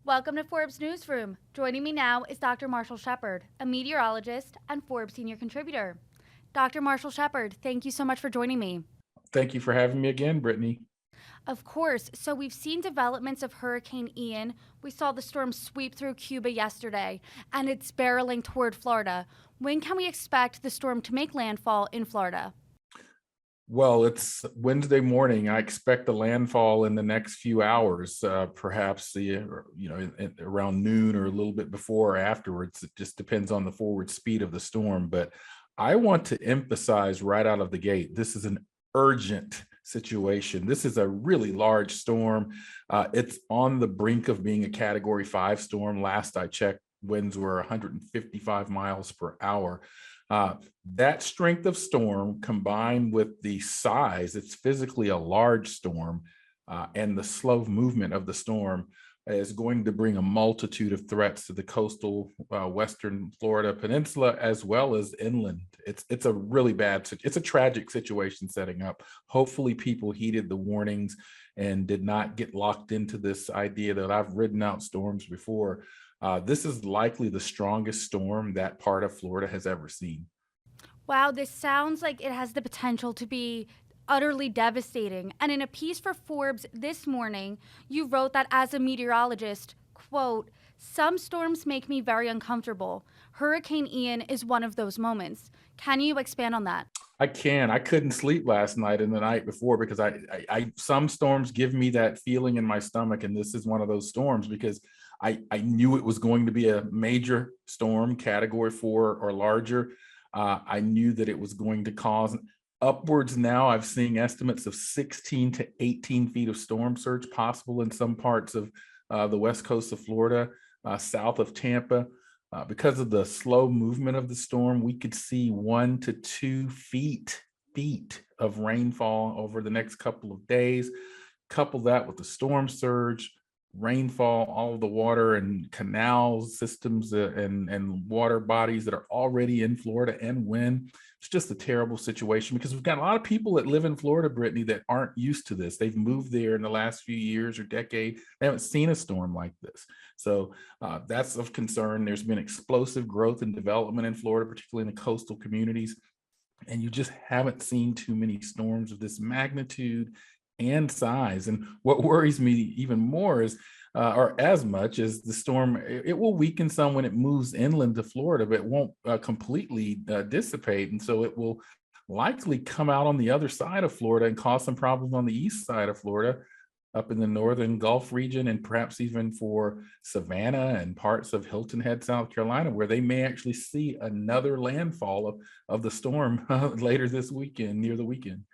Welcome to Forbes Newsroom. Joining me now is Dr. Marshall Shepard, a meteorologist and Forbes senior contributor. Dr. Marshall Shepard, thank you so much for joining me. Thank you for having me again, Brittany. Of course, so we've seen developments of Hurricane Ian. We saw the storm sweep through Cuba yesterday, and it's barreling toward Florida. When can we expect the storm to make landfall in Florida? Well, it's Wednesday morning. I expect the landfall in the next few hours, perhaps around noon or a little bit before or afterwards. It just depends on the forward speed of the storm. But I want to emphasize right out of the gate, this is an urgent situation. This is a really large storm. It's on the brink of being a Category 5 storm. Last I checked, winds were 155 miles per hour. Uh, that strength of storm combined with the size, it's physically a large storm, and the slow movement of the storm is going to bring a multitude of threats to the coastal western Florida peninsula as well as inland. It's a really it's a tragic situation setting up. Hopefully people heeded the warnings and did not get locked into this idea that I've ridden out storms before. This is likely the strongest storm that part of Florida has ever seen. Wow, this sounds like it has the potential to be utterly devastating. And in a piece for Forbes this morning, you wrote that as a meteorologist, quote, some storms make me very uncomfortable. Hurricane Ian is one of those moments. Can you expand on that? I can. I couldn't sleep last night and the night before because some storms give me that feeling in my stomach, and this is one of those storms because I knew it was going to be a major storm, Category 4 or larger. I knew that it was going to cause upwards. Now I've seen estimates of 16 to 18 feet of storm surge possible in some parts of the west coast of Florida, south of Tampa. Because of the slow movement of the storm, we could see 1 to 2 feet of rainfall over the next couple of days. Couple that with the storm surge, rainfall, all of the water and canals systems and water bodies that are already in Florida and wind. It's just a terrible situation because we've got a lot of people that live in Florida, Brittany, that aren't used to this. They've moved there in the last few years or decade. They haven't seen a storm like this. So that's of concern. There's been explosive growth and development in Florida, particularly in the coastal communities. And you just haven't seen too many storms of this magnitude and size. And what worries me even more is, or as much as the storm, it will weaken some when it moves inland to Florida, but it won't completely dissipate. And so it will likely come out on the other side of Florida and cause some problems on the east side of Florida, up in the northern Gulf region, and perhaps even for Savannah and parts of Hilton Head, South Carolina, where they may actually see another landfall of the storm later this weekend, near the weekend.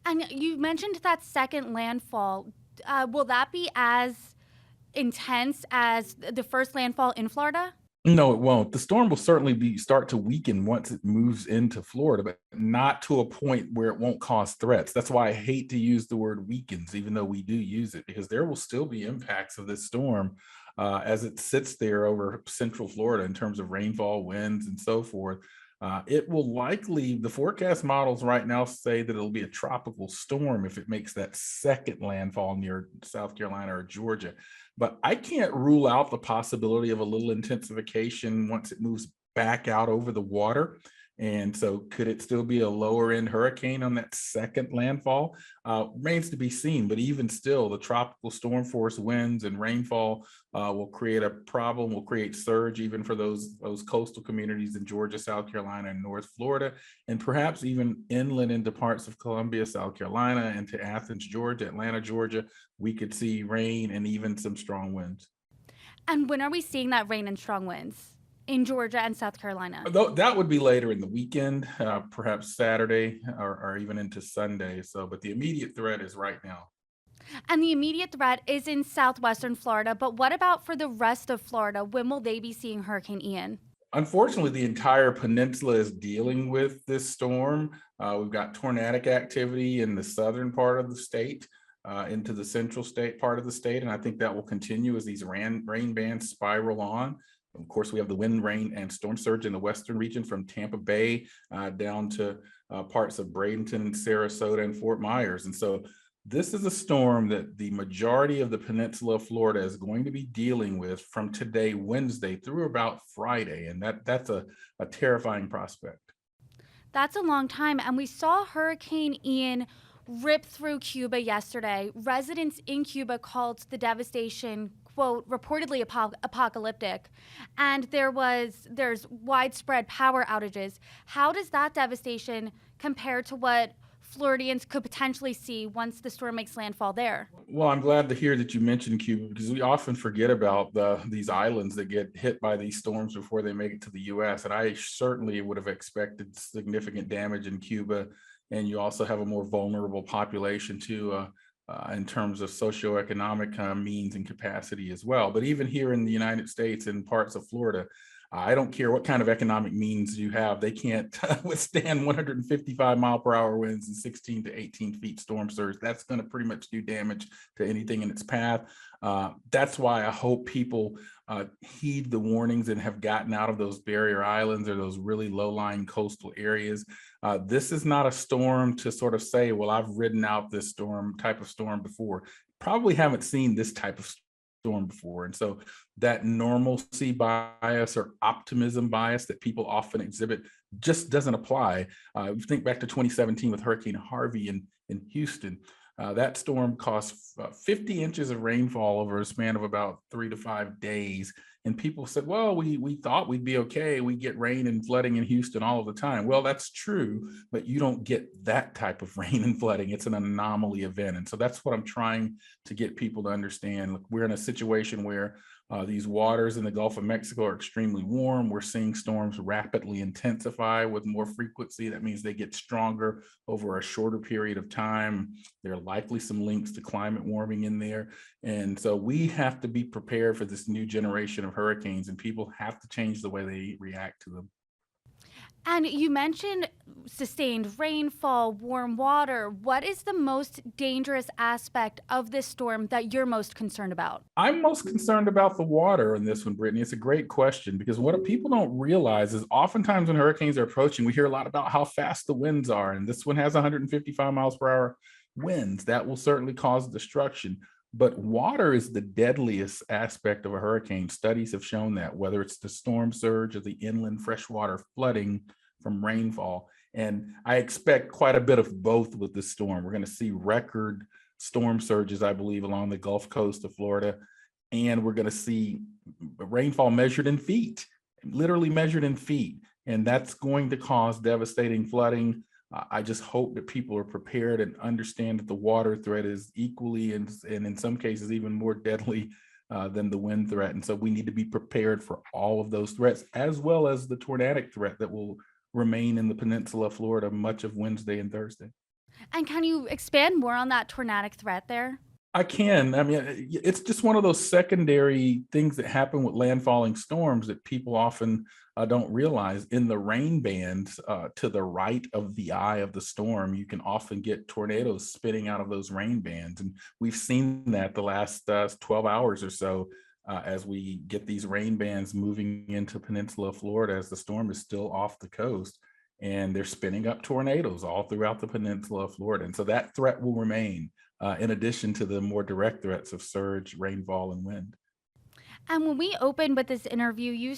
And you mentioned that second landfall. Will that be as intense as the first landfall in Florida? No, it won't. The storm will certainly start to weaken once it moves into Florida, but not to a point where it won't cause threats. That's why I hate to use the word weakens, even though we do use it, because there will still be impacts of this storm as it sits there over central Florida in terms of rainfall, winds, and so forth. It will likely, the forecast models right now say that it'll be a tropical storm if it makes that second landfall near South Carolina or Georgia. But I can't rule out the possibility of a little intensification once it moves back out over the water. And so could it still be a lower end hurricane on that second landfall? Remains to be seen. But even still, the tropical storm force winds and rainfall will create a problem, will create surge even for those coastal communities in Georgia, South Carolina, and North Florida, and perhaps even inland into parts of Columbia, South Carolina, into Athens, Georgia, Atlanta, Georgia. We could see rain and even some strong winds. And when are we seeing that rain and strong winds in Georgia and South Carolina? Though that would be later in the weekend, perhaps Saturday or even into Sunday. So, but the immediate threat is right now. And the immediate threat is in southwestern Florida, but what about for the rest of Florida? When will they be seeing Hurricane Ian? Unfortunately, the entire peninsula is dealing with this storm. We've got tornadic activity in the southern part of the state, into the central state part of the state, and I think that will continue as these rain bands spiral on. Of course, we have the wind, rain, and storm surge in the western region from Tampa Bay down to parts of Bradenton, Sarasota, and Fort Myers. And so This is a storm that the majority of the peninsula of Florida is going to be dealing with from today, Wednesday, through about Friday. And that's a terrifying prospect. That's a long time. And we saw Hurricane Ian rip through Cuba yesterday. Residents in Cuba called the devastation, quote, reportedly apocalyptic. And there's widespread power outages. How does that devastation compare to what Floridians could potentially see once the storm makes landfall there? Well, I'm glad to hear that you mentioned Cuba because we often forget about these islands that get hit by these storms before they make it to the U.S. And I certainly would have expected significant damage in Cuba. And you also have a more vulnerable population too, in terms of socioeconomic means and capacity as well. But even here in the United States and parts of Florida, I don't care what kind of economic means you have, they can't withstand 155-mile-per-hour winds and 16 to 18 feet storm surge. That's going to pretty much do damage to anything in its path. That's why I hope people heed the warnings and have gotten out of those barrier islands or those really low-lying coastal areas. This is not a storm to sort of say, well, I've ridden out this type of storm before. Probably haven't seen this type of storm before. And so that normalcy bias or optimism bias that people often exhibit just doesn't apply. If you think back to 2017 with Hurricane Harvey in Houston, that storm caused 50 inches of rainfall over a span of about 3 to 5 days. And people said, well, we thought we'd be okay. We get rain and flooding in Houston all of the time. Well, that's true, but you don't get that type of rain and flooding. It's an anomaly event. And so that's what I'm trying to get people to understand. Look, we're in a situation where these waters in the Gulf of Mexico are extremely warm. We're seeing storms rapidly intensify with more frequency. That means they get stronger over a shorter period of time. There are likely some links to climate warming in there. And so we have to be prepared for this new generation of hurricanes, and people have to change the way they react to them. And you mentioned sustained rainfall, warm water. What is the most dangerous aspect of this storm that you're most concerned about? I'm most concerned about the water in this one, Brittany. It's a great question because what people don't realize is oftentimes when hurricanes are approaching, we hear a lot about how fast the winds are. And this one has 155 miles per hour winds. That will certainly cause destruction. But water is the deadliest aspect of a hurricane. Studies have shown that, whether it's the storm surge or the inland freshwater flooding from rainfall. And I expect quite a bit of both with this storm. We're going to see record storm surges, I believe, along the Gulf Coast of Florida. And we're going to see rainfall measured in feet, literally measured in feet. And that's going to cause devastating flooding. I just hope that people are prepared and understand that the water threat is equally and in some cases even more deadly than the wind threat. And so we need to be prepared for all of those threats, as well as the tornadic threat that will remain in the peninsula of Florida much of Wednesday and Thursday. And can you expand more on that tornadic threat there? I can. I mean, it's just one of those secondary things that happen with landfalling storms that people often don't realize. In the rain bands to the right of the eye of the storm, you can often get tornadoes spitting out of those rain bands. And we've seen that the last 12 hours or so as we get these rain bands moving into Peninsula Florida as the storm is still off the coast. And they're spinning up tornadoes all throughout the peninsula of Florida. And so that threat will remain in addition to the more direct threats of surge, rainfall, and wind. And when we opened with this interview,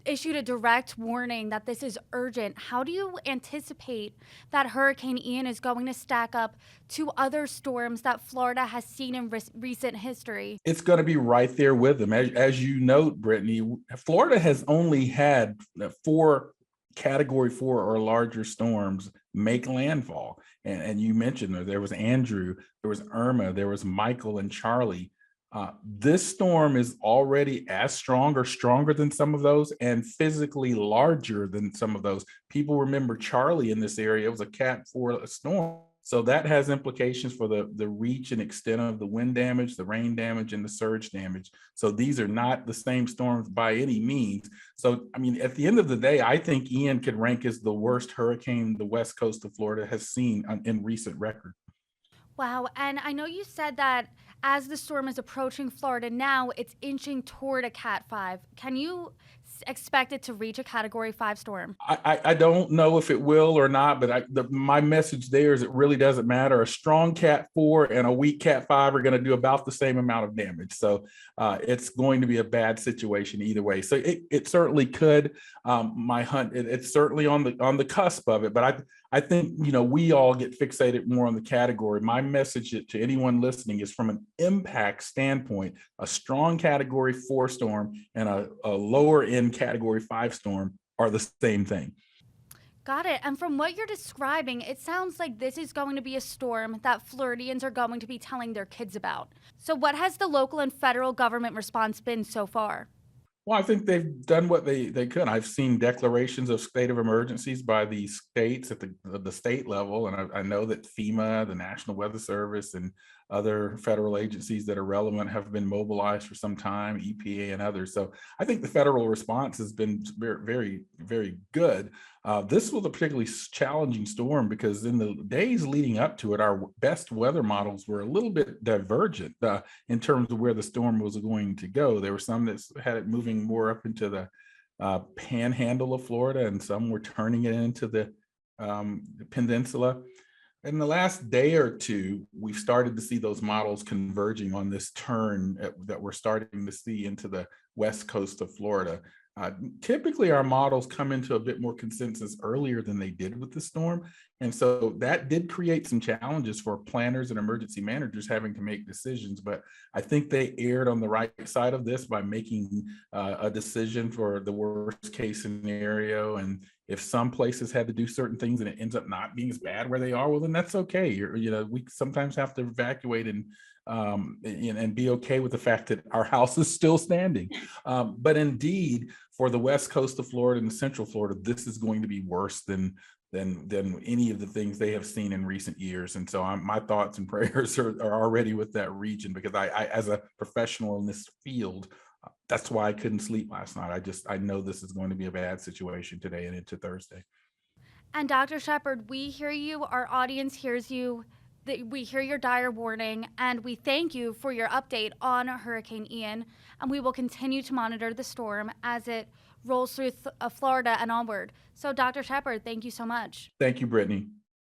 issued a direct warning that this is urgent. How do you anticipate that Hurricane Ian is going to stack up to other storms that Florida has seen in recent history? It's going to be right there with them. As you note, Brittany, Florida has only had 4 Category 4 or larger storms make landfall. And you mentioned there was Andrew, there was Irma, there was Michael and Charlie. This storm is already as strong or stronger than some of those and physically larger than some of those. People remember Charlie in this area. It was a Cat 4 storm. So that has implications for the reach and extent of the wind damage, the rain damage, and the surge damage. So these are not the same storms by any means. So, I mean, at the end of the day, I think Ian could rank as the worst hurricane the west coast of Florida has seen in recent record. Wow. And I know you said that as the storm is approaching Florida now, it's inching toward a Cat 5. Can you expect it to reach a Category 5 storm? I don't know if it will or not, but my message there is it really doesn't matter. A strong Cat 4 and a weak Cat 5 are going to do about the same amount of damage. So it's going to be a bad situation either way. So it certainly could. It's certainly on the cusp of it, but I think we all get fixated more on the category. My message to anyone listening is from an impact standpoint, a strong Category 4 storm and a lower end Category 5 storm are the same thing. Got it. And from what you're describing, it sounds like this is going to be a storm that Floridians are going to be telling their kids about. So, what has the local and federal government response been so far? Well, I think they've done what they could. I've seen declarations of state of emergencies by the states at the state level, and I know that FEMA, the National Weather Service, and other federal agencies that are relevant have been mobilized for some time, EPA and others. So I think the federal response has been very, very, very good. This was a particularly challenging storm because in the days leading up to it, our best weather models were a little bit divergent in terms of where the storm was going to go. There were some that had it moving more up into the panhandle of Florida, and some were turning it into the peninsula. In the last day or two, we've started to see those models converging on this turn that we're starting to see into the west coast of Florida. Typically, our models come into a bit more consensus earlier than they did with the storm. And so that did create some challenges for planners and emergency managers having to make decisions. But I think they erred on the right side of this by making a decision for the worst case scenario. And if some places had to do certain things and it ends up not being as bad where they are, well, then that's okay. We sometimes have to evacuate and be okay with the fact that our house is still standing. But indeed, for the west coast of Florida and central Florida, this is going to be worse than any of the things they have seen in recent years. And so my thoughts and prayers are already with that region, because I as a professional in this field, that's why I couldn't sleep last night. I know this is going to be a bad situation today and into Thursday. And Dr. Shepard, we hear you, our audience hears you, we hear your dire warning, and we thank you for your update on Hurricane Ian. And we will continue to monitor the storm as it rolls through Florida and onward. So, Dr. Shepard, thank you so much. Thank you, Brittany.